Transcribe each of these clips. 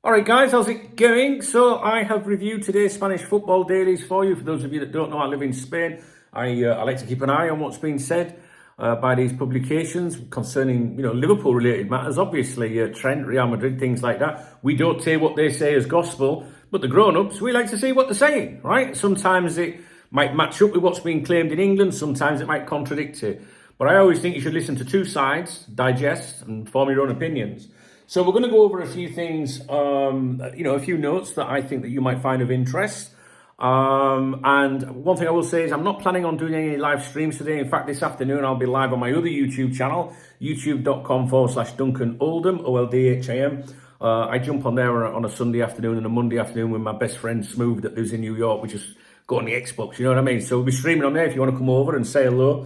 All right, guys, how's it going? So I have reviewed today's Spanish football dailies for you. For those of you that don't know, I live in Spain. I like to keep an eye on what's being said by these publications concerning, Liverpool-related matters. Obviously, Trent, Real Madrid, things like that. We don't take what they say as gospel, but the grown-ups, we like to see what they're saying, right? Sometimes it might match up with what's being claimed in England. Sometimes it might contradict it. But I always think you should listen to two sides, digest, and form your own opinions. So we're going to go over a few things, a few notes that I think that you might find of interest. And one thing I will say is I'm not planning on doing any live streams today. In fact, this afternoon I'll be live on my other YouTube channel, youtube.com/Duncan Oldham, Oldham. I jump on there on a Sunday afternoon and a Monday afternoon with my best friend Smooth that lives in New York. We just go on the Xbox, you know what I mean? So we'll be streaming on there if you want to come over and say hello.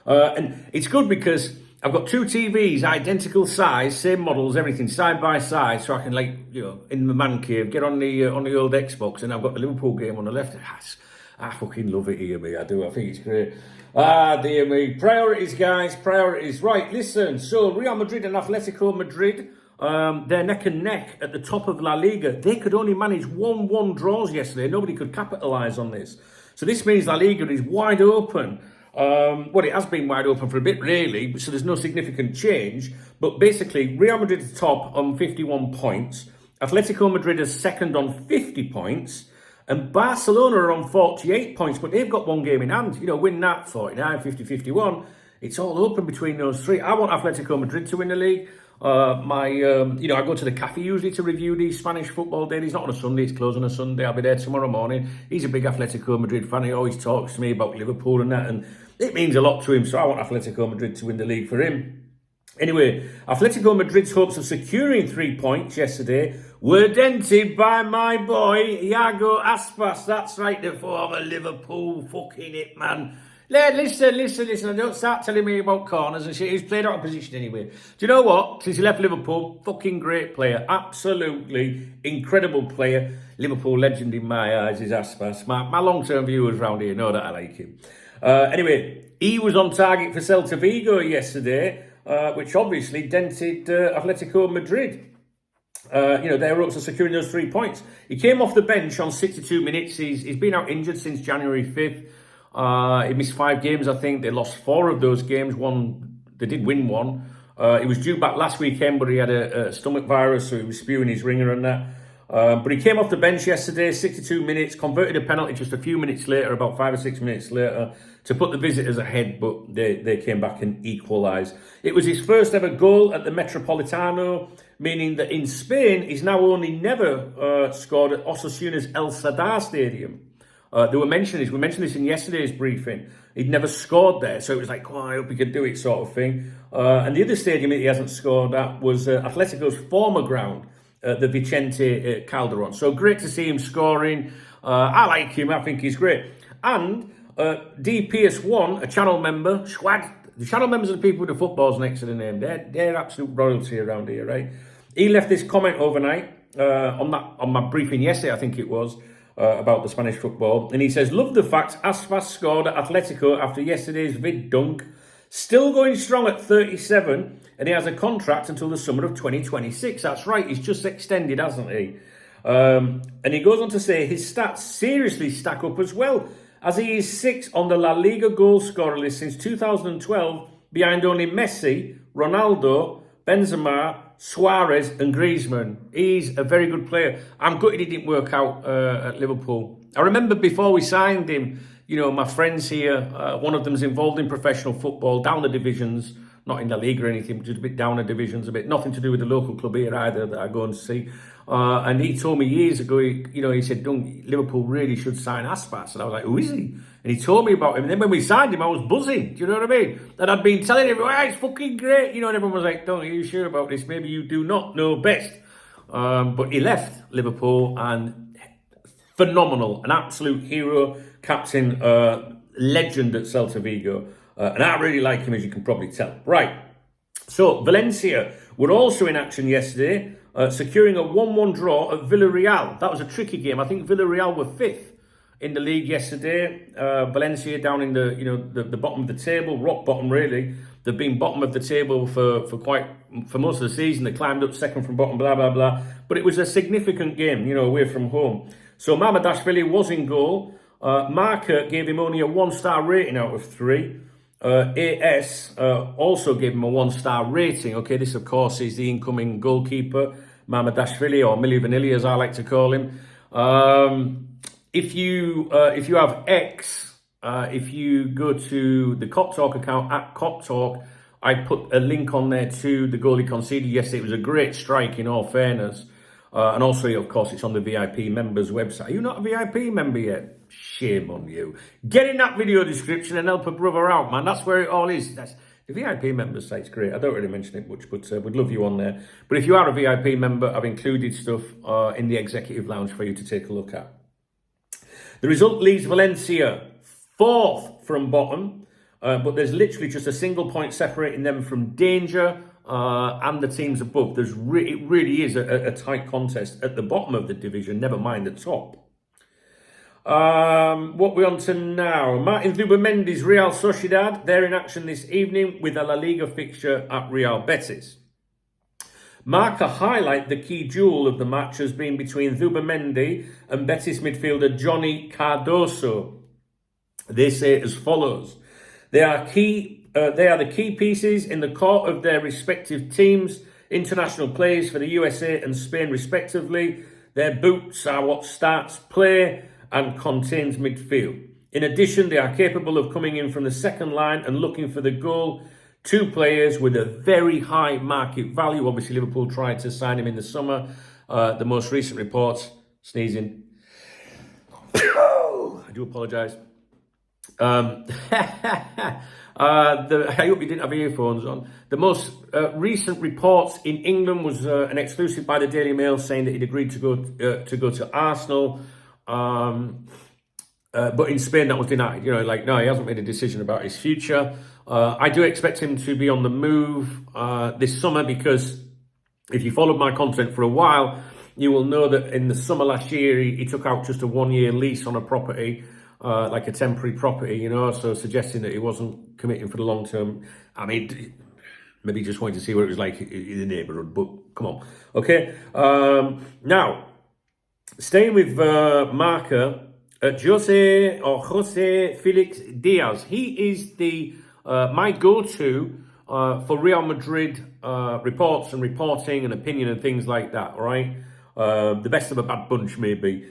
And it's good because I've got two TVs, identical size, same models, everything side by side, so I can, in the man cave, get on the old Xbox, and I've got the Liverpool game on the left. I fucking love it here, me. I do. I think it's great. Dear me. Priorities, guys. Priorities. Right, listen. So Real Madrid and Atletico Madrid, they're neck and neck at the top of La Liga. They could only manage 1-1 draws yesterday. Nobody could capitalise on this. So this means La Liga is wide open. It has been wide open for a bit, really, so there's no significant change. But basically, Real Madrid is top on 51 points. Atletico Madrid is second on 50 points. And Barcelona are on 48 points, but they've got one game in hand. Win that, 49, 50, 51. It's all open between those three. I want Atletico Madrid to win the league. I go to the cafe usually to review these Spanish football dailies. Not on a Sunday, it's closed on a Sunday. I'll be there tomorrow morning. He's a big Atletico Madrid fan. He always talks to me about Liverpool and that, and it means a lot to him. So I want Atletico Madrid to win the league for him. Anyway, Atletico Madrid's hopes of securing 3 points yesterday were dented by my boy, Iago Aspas. That's right, the former Liverpool fucking hitman. Listen. Don't start telling me about corners and shit. He's played out of position anyway. Do you know what? Since he left Liverpool, fucking great player. Absolutely incredible player. Liverpool legend in my eyes is Aspas. My long-term viewers around here know that I like him. Anyway, he was on target for Celta Vigo yesterday, which obviously dented Atletico Madrid. Their hopes of securing those 3 points. He came off the bench on 62 minutes. He's been out injured since January 5th. He missed 5 games, I think. They lost 4 of those games. They did win one. He was due back last weekend, but he had a stomach virus, so he was spewing his ringer and that. But he came off the bench yesterday, 62 minutes, converted a penalty just a few minutes later, about 5 or 6 minutes later, to put the visitors ahead, but they came back and equalised. It was his first ever goal at the Metropolitano, meaning that in Spain, he's now only never scored at Osasuna's El Sadar Stadium. We mentioned this in yesterday's briefing. He'd never scored there, so it was like, I hope he could do it, sort of thing. And the other stadium that he hasn't scored at was Atletico's former ground, the Vicente Calderon. So great to see him scoring. I like him. I think he's great. And DPS1, a channel member, Schwad. The channel members are the people with the footballs next to the name. They're absolute royalty around here, right? He left this comment overnight on my briefing yesterday, I think it was. About the Spanish football. And he says, love the fact Aspas scored at Atletico after yesterday's vid dunk. Still going strong at 37, and he has a contract until the summer of 2026. That's right, he's just extended, hasn't he? And he goes on to say his stats seriously stack up as well, as he is 6th on the La Liga goal scorer list since 2012, behind only Messi, Ronaldo, Benzema, Suarez and Griezmann. He's a very good player. I'm gutted he didn't work out at Liverpool. I remember before we signed him, my friends here, one of them's involved in professional football, down the divisions, not in the league or anything, but just a bit down the divisions, a bit, nothing to do with the local club here either that I go and see. And he told me years ago, he said, Liverpool really should sign Aspas. And I was like, who is he? And he told me about him. And then when we signed him, I was buzzing. Do you know what I mean? And I'd been telling everyone, it's fucking great. And everyone was like, are you sure about this? Maybe you do not know best. But he left Liverpool and phenomenal. An absolute hero, captain, legend at Celta Vigo. And I really like him, as you can probably tell. Right. So Valencia were also in action yesterday, securing a 1-1 draw at Villarreal. That was a tricky game. I think Villarreal were 5th in the league yesterday. Valencia down in the bottom of the table, rock bottom really. They've been bottom of the table for most of the season. They climbed up second from bottom, blah blah blah. But it was a significant game, away from home. So Mamardashvili was in goal. Marker gave him only a 1-star rating out of 3. AS also gave him a 1-star rating. Okay, this of course is the incoming goalkeeper, Mamardashvili, or Milli Vanilli as I like to call him. If you have X, if you go to the Cop Talk account at Cop Talk, I put a link on there to the goal he conceded yesterday. It was a great strike, in all fairness. And also, of course, it's on the VIP members website. Are you not a VIP member yet? Shame on you. Get in that video description and help a brother out, man. That's where it all is. The VIP members site's great. I don't really mention it much, but would love you on there. But if you are a VIP member, I've included stuff in the executive lounge for you to take a look at. The result leaves Valencia 4th from bottom, but there's literally just a single point separating them from danger and the teams above. It really is a tight contest at the bottom of the division, never mind the top. What we're on to now. Martin Zubimendi's Real Sociedad, they're in action this evening with a La Liga fixture at Real Betis. Marca highlight the key duel of the match has been between Zubimendi and Betis midfielder Johnny Cardoso. They say as follows: They are the key pieces in the court of their respective teams, international players for the USA and Spain respectively. Their boots are what starts play and contains midfield. In addition, they are capable of coming in from the second line and looking for the goal. 2 players with a very high market value. Obviously, Liverpool tried to sign him in the summer. The most recent reports, sneezing. I do apologise. I hope you didn't have earphones on. The most recent reports in England was an exclusive by the Daily Mail saying that he'd agreed to go to Arsenal. But in Spain, that was denied. No, he hasn't made a decision about his future. I do expect him to be on the move this summer, because if you followed my content for a while, you will know that in the summer last year, he took out just a 1-year lease on a property, like a temporary property, so suggesting that he wasn't committing for the long term. I mean, maybe he just wanted to see what it was like in the neighbourhood, but come on. Okay, now, staying with Marca, Jose Felix Diaz. He is my go-to for Real Madrid reports and reporting and opinion and things like that, all right? The best of a bad bunch, maybe.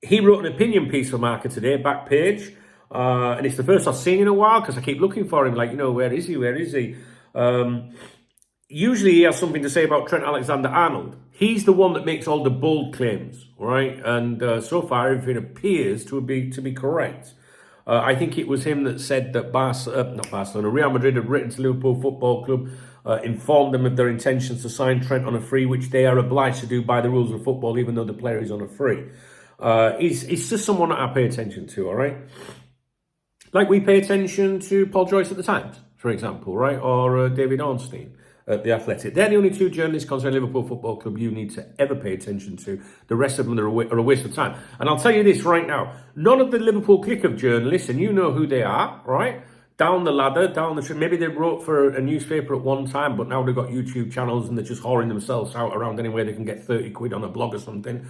He wrote an opinion piece for Marca today, back page, and it's the first I've seen in a while, because I keep looking for him, where is he? Usually he has something to say about Trent Alexander-Arnold. He's the one that makes all the bold claims, right? And so far, everything appears to be correct. I think it was him that said that Real Madrid had written to Liverpool Football Club, informed them of their intentions to sign Trent on a free, which they are obliged to do by the rules of football, even though the player is on a free. He's just someone that I pay attention to, all right? Like we pay attention to Paul Joyce at the Times, for example, right? Or David Ornstein at The Athletic. They're the only 2 journalists concerning Liverpool Football Club you need to ever pay attention to. The rest of them are a waste of time. And I'll tell you this right now. None of the Liverpool clique of journalists, and you know who they are, right? Down the ladder, maybe they wrote for a newspaper at one time, but now they've got YouTube channels and they're just whoring themselves out around anywhere they can get 30 quid on a blog or something.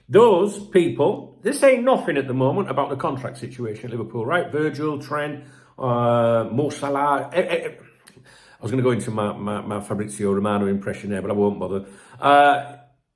Those people, they're saying nothing at the moment about the contract situation at Liverpool, right? Virgil, Trent, Mo Salah. I was going to go into my Fabrizio Romano impression there, but I won't bother.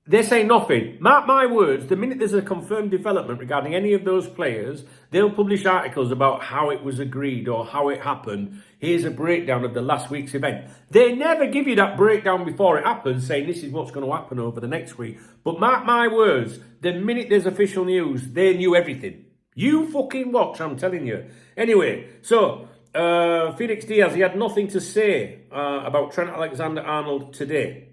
They're saying nothing. Mark my words, the minute there's a confirmed development regarding any of those players, they'll publish articles about how it was agreed or how it happened. Here's a breakdown of the last week's event. They never give you that breakdown before it happens, saying this is what's going to happen over the next week. But mark my words, the minute there's official news, they knew everything. You fucking watch, I'm telling you. Anyway, so Felix Diaz, he had nothing to say about Trent Alexander-Arnold today.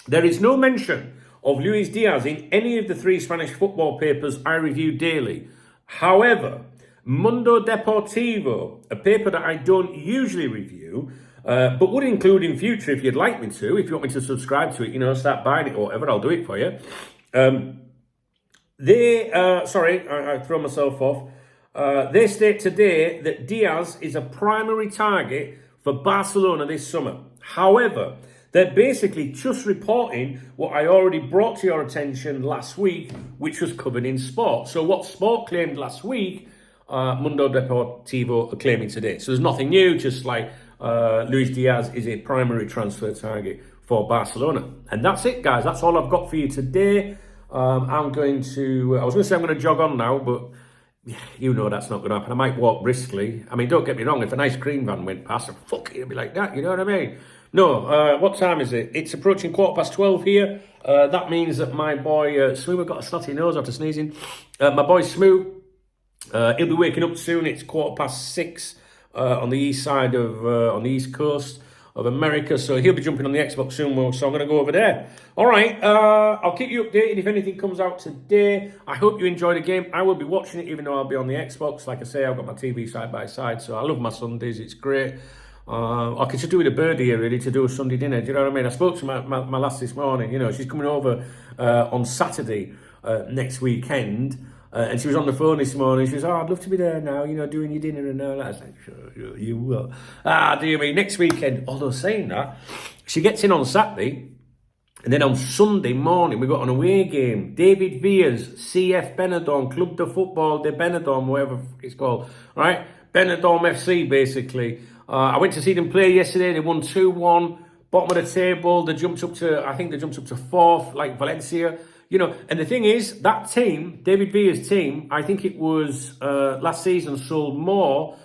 There is no mention of Luis Diaz in any of the 3 Spanish football papers I review daily. However, Mundo Deportivo, a paper that I don't usually review, but would include in future if you'd like me to, if you want me to subscribe to it, start buying it or whatever, I'll do it for you. I throw myself off. They state today that Diaz is a primary target for Barcelona this summer. However, they're basically just reporting what I already brought to your attention last week, which was covered in Sport. So what Sport claimed last week, Mundo Deportivo are claiming today. So there's nothing new, just like Luis Diaz is a primary transfer target for Barcelona. And that's it, guys. That's all I've got for you today. I was going to say I'm going to jog on now, but you know that's not going to happen. I might walk briskly. I mean, don't get me wrong. If an ice cream van went past, fuck it, it'd be like that. You know what I mean? No, what time is it? It's approaching 12:15 here. That means that my boy Smoo, I've got a snotty nose after sneezing. My boy Smoo, he'll be waking up soon. It's 6:15 on the east side of on the east coast of America, so he'll be jumping on the Xbox soon, so I'm going to go over there. All right, I'll keep you updated if anything comes out today. I hope you enjoy the game. I will be watching it, even though I'll be on the Xbox. Like I say, I've got my TV side by side, so I love my Sundays. It's great. I could just do with a bird here, really, to do a Sunday dinner. Do you know what I mean? I spoke to my lass this morning. You know, she's coming over on Saturday next weekend. And she was on the phone this morning. She was, I'd love to be there now, you know, doing your dinner and all that. I was like, sure, you will. Do you mean next weekend? Although saying that, she gets in on Saturday, and then on Sunday morning, we got an away game. David Villa's CF Benidorm, Club de Football de Benidorm, whatever it's called, right? Benidorm FC, basically. I went to see them play yesterday. They won 2-1, bottom of the table. They jumped up to fourth, like Valencia. You know, and the thing is, that team, David Villa's team, I think it was last season sold more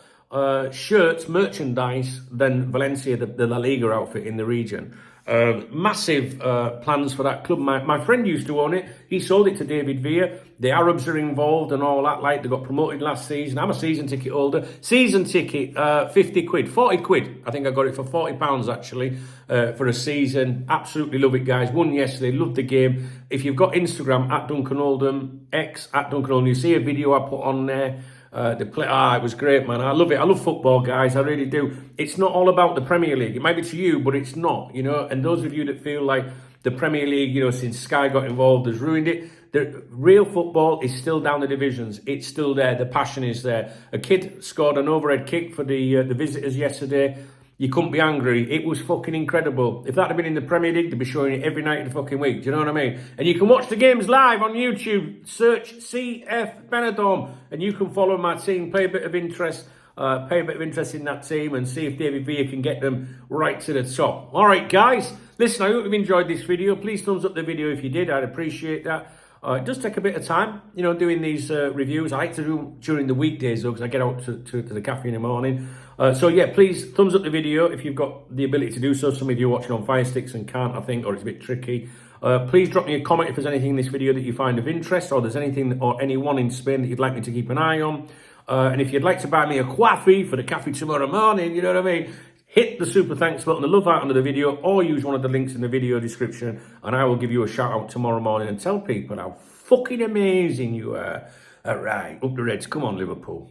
shirts, merchandise than Valencia, the La Liga outfit in the region. Massive plans for that club. My friend used to own it. He sold it to David Villa. The Arabs are involved and all that. Like, they got promoted last season. I'm a season ticket holder. Season ticket, 50 quid, 40 quid. I think I got it for £40 actually for a season. Absolutely love it, guys. Won yesterday. Loved the game. If you've got Instagram, at Duncan Oldham, X, at Duncan Oldham, you see a video I put on there. It was great, man. I love it. I love football, guys. I really do. It's not all about the Premier League. It might be to you, but it's not, you know. And those of you that feel like the Premier League, you know, since Sky got involved, has ruined it. The real football is still down the divisions. It's still there. The passion is there. A kid scored an overhead kick for the visitors yesterday. You couldn't be angry. It was fucking incredible. If that had been in the Premier League, they'd be showing it every night of the fucking week. Do you know what I mean? And you can watch the games live on YouTube. Search CF Benidorm, and you can follow my team. Pay a bit of interest in that team, and see if David Villa can get them right to the top. All right, guys. Listen, I hope you've enjoyed this video. Please thumbs up the video if you did. I'd appreciate that. It does take a bit of time, you know, doing these reviews. I like to do during the weekdays, though, because I get out to the cafe in the morning. So, yeah, please thumbs up the video if you've got the ability to do so. Some of you are watching on Fire Sticks and can't, I think, or it's a bit tricky. Please drop me a comment if there's anything in this video that you find of interest, or there's anything or anyone in Spain that you'd like me to keep an eye on. And if you'd like to buy me a coffee for the cafe tomorrow morning, you know what I mean? Hit the super thanks button, the love out under the video, or use one of the links in the video description, and I will give you a shout out tomorrow morning and tell people how fucking amazing you are. All right, up the Reds. Come on, Liverpool.